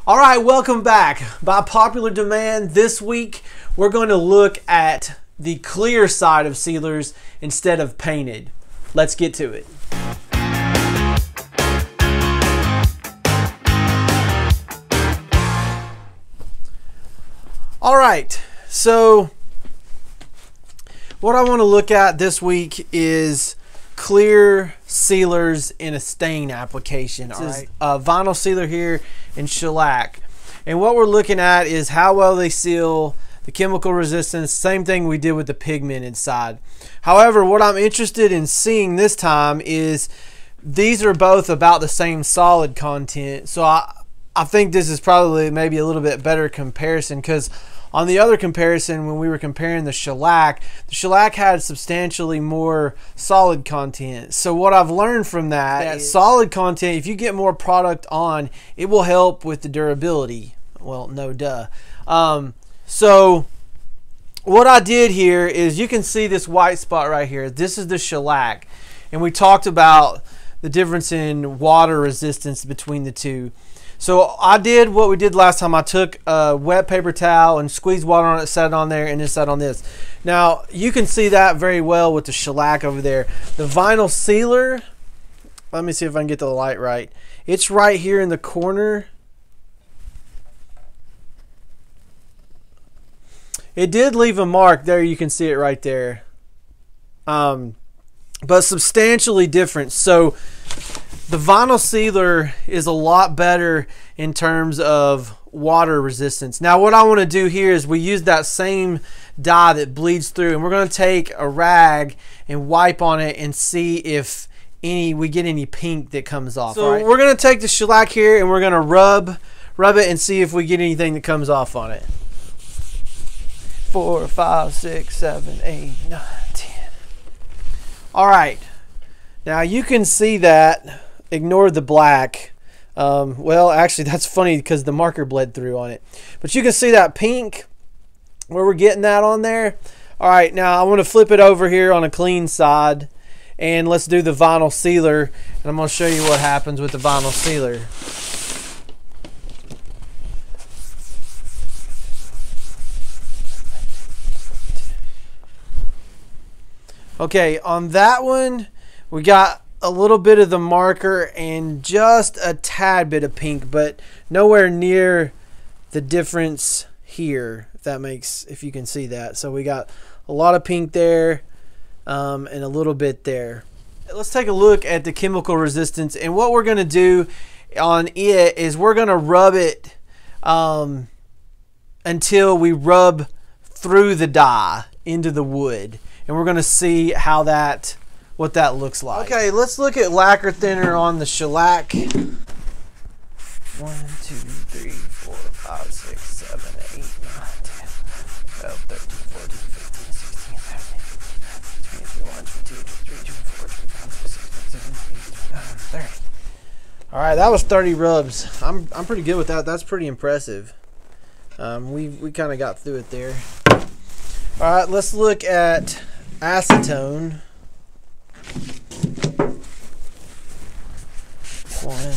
All right, welcome back. By popular demand, this week we're going to look at the clear side of sealers instead of painted. Let's get to it. All right, so what I want to look at this week is clear sealers in a stain application. This is a vinyl sealer here in shellac, and what we're looking at is how well they seal, the chemical resistance, same thing we did with the pigmented side. However, what I'm interested in seeing this time is these are both about the same solid content, so I think this is probably maybe a little bit better comparison, because on the other comparison, when we were comparing the shellac had substantially more solid content. So what I've learned from that solid content, if you get more product on, it will help with the durability. Well, no duh. So what I did here is, you can see this white spot right here. This is the shellac, and we talked about the difference in water resistance between the two. So I did what we did last time. I took a wet paper towel and squeezed water on it, set it on there, and then set on this. Now you can see that very well with the shellac over there. The vinyl sealer, let me see if I can get the light right. It's right here in the corner. It did leave a mark there, you can see it right there. But substantially different. So the vinyl sealer is a lot better in terms of water resistance. Now what I want to do here is we use that same dye that bleeds through, and we're going to take a rag and wipe on it and see if we get any pink that comes off. So we're going to take the shellac here and we're going to rub it and see if we get anything that comes off on it. 4, 5, 6, 7, 8, 9, 10. All right. Now you can see that. Ignore the black. Well, actually, that's funny because the marker bled through on it. But you can see that pink where we're getting that on there. All right, now I want to flip it over here on a clean side, and let's do the vinyl sealer. And I'm going to show you what happens with the vinyl sealer. Okay, on that one, we got a little bit of the marker and just a tad bit of pink, but nowhere near the difference here, if you can see that. So we got a lot of pink there and a little bit there. Let's take a look at the chemical resistance, and what we're going to do on it is we're going to rub it until we rub through the dye into the wood, and we're going to see what that looks like. Okay, let's look at lacquer thinner on the shellac. 1, 2, 3, 4, 5, 6, 7, 8, 9, 10, 12, 13, 14, 15, 16, 17, 18, 19, 20, 21, 22, 23, 24, 25, 26, 27, 28, 29, 30. All right, that was 30 rubs. I'm pretty good with that. That's pretty impressive. We kind of got through it there. All right, let's look at acetone. 1, 2, 3,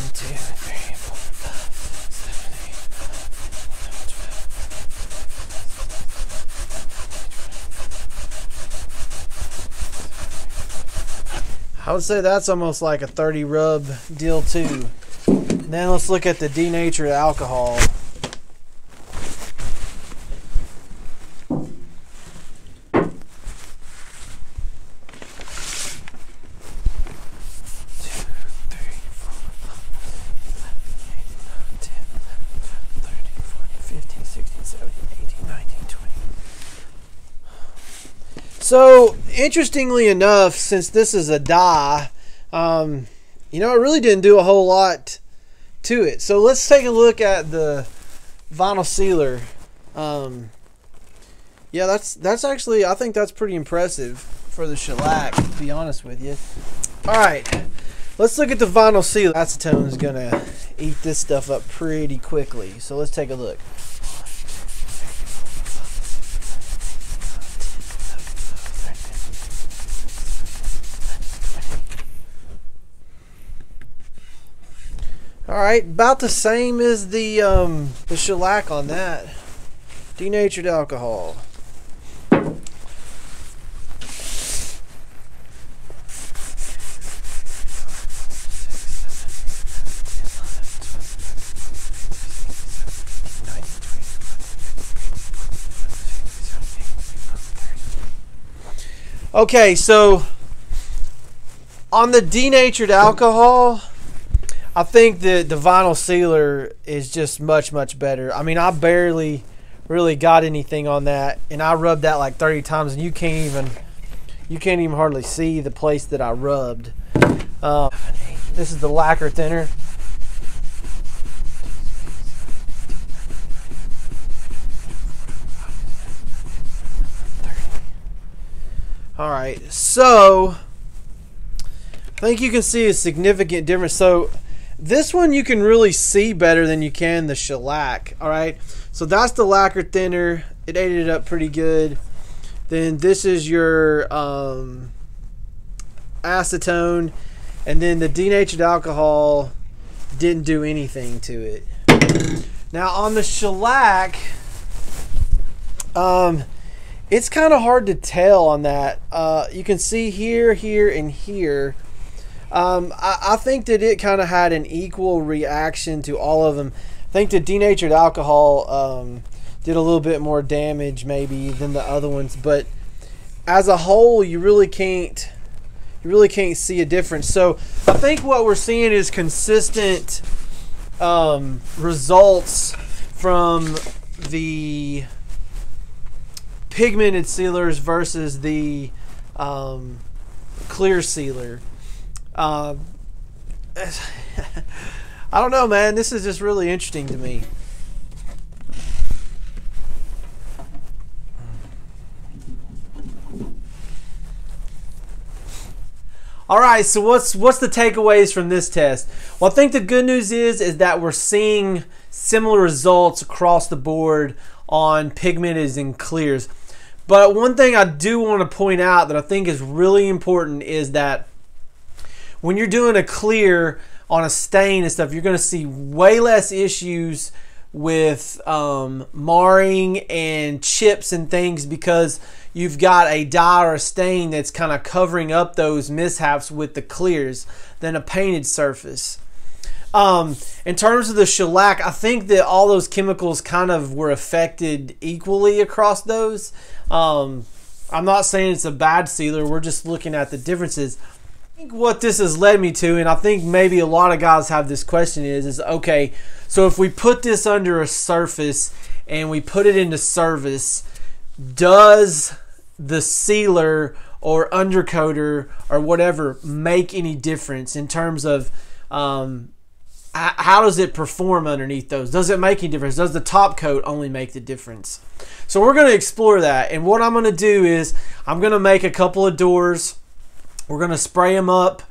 4, 5, 7, 8, 9, 10, 11, 12. I would say that's almost like a 30 rub deal too. And then let's look at the denatured alcohol. So interestingly enough, since this is a dye, it really didn't do a whole lot to it. So let's take a look at the vinyl sealer. Yeah, that's actually, I think that's pretty impressive for the shellac, to be honest with you. All right, let's look at the vinyl sealer. Acetone is gonna eat this stuff up pretty quickly. So let's take a look. All right, about the same as the shellac on that. Denatured alcohol. Okay, so on the denatured alcohol, I think that the vinyl sealer is just much better. I mean, I barely really got anything on that, and I rubbed that like 30 times, and you can't even hardly see the place that I rubbed. This is the Lacquer Thinner. All right, so I think you can see a significant difference. So this one you can really see better than you can the shellac. All right, so that's the Lacquer Thinner. It ate it up pretty good. Then this is your acetone, and then the denatured alcohol didn't do anything to it. Now on the shellac, it's kind of hard to tell on that. You can see here, here, and here. I think that it kind of had an equal reaction to all of them. I think the denatured alcohol did a little bit more damage maybe than the other ones, but as a whole, you really can't see a difference. So I think what we're seeing is consistent results from the pigmented sealers versus the clear sealer. I don't know, man. This is just really interesting to me. All right, so what's the takeaways from this test? Well, I think the good news is that we're seeing similar results across the board on pigmented and clears. But one thing I do want to point out that I think is really important is that when you're doing a clear on a stain and stuff, you're going to see way less issues with marring and chips and things because you've got a dye or a stain that's kind of covering up those mishaps with the clears than a painted surface. In terms of the shellac, I think that all those chemicals kind of were affected equally across those. I'm not saying it's a bad sealer, we're just looking at the differences. I think what this has led me to, and I think maybe a lot of guys have this question is okay, so if we put this under a surface and we put it into service, does the sealer or undercoater or whatever make any difference in terms of how does it perform underneath those? Does it make any difference? Does the top coat only make the difference? So we're going to explore that, and what I'm going to do is I'm going to make a couple of doors. We're going to spray them up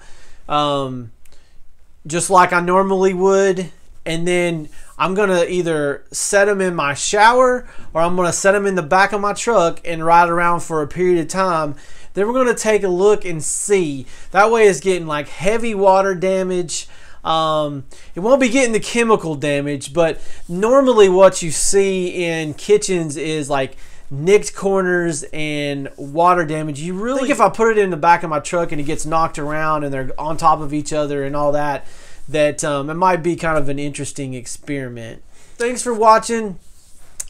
just like I normally would, and then I'm going to either set them in my shower or I'm going to set them in the back of my truck and ride around for a period of time. Then we're going to take a look and see. That way it's getting like heavy water damage. It won't be getting the chemical damage, but normally what you see in kitchens is like nicked corners and water damage. You really think if I put it in the back of my truck and it gets knocked around and they're on top of each other and all that, that it might be kind of an interesting experiment. Thanks for watching.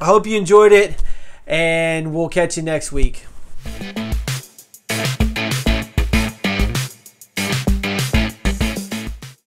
I hope you enjoyed it, and we'll catch you next week.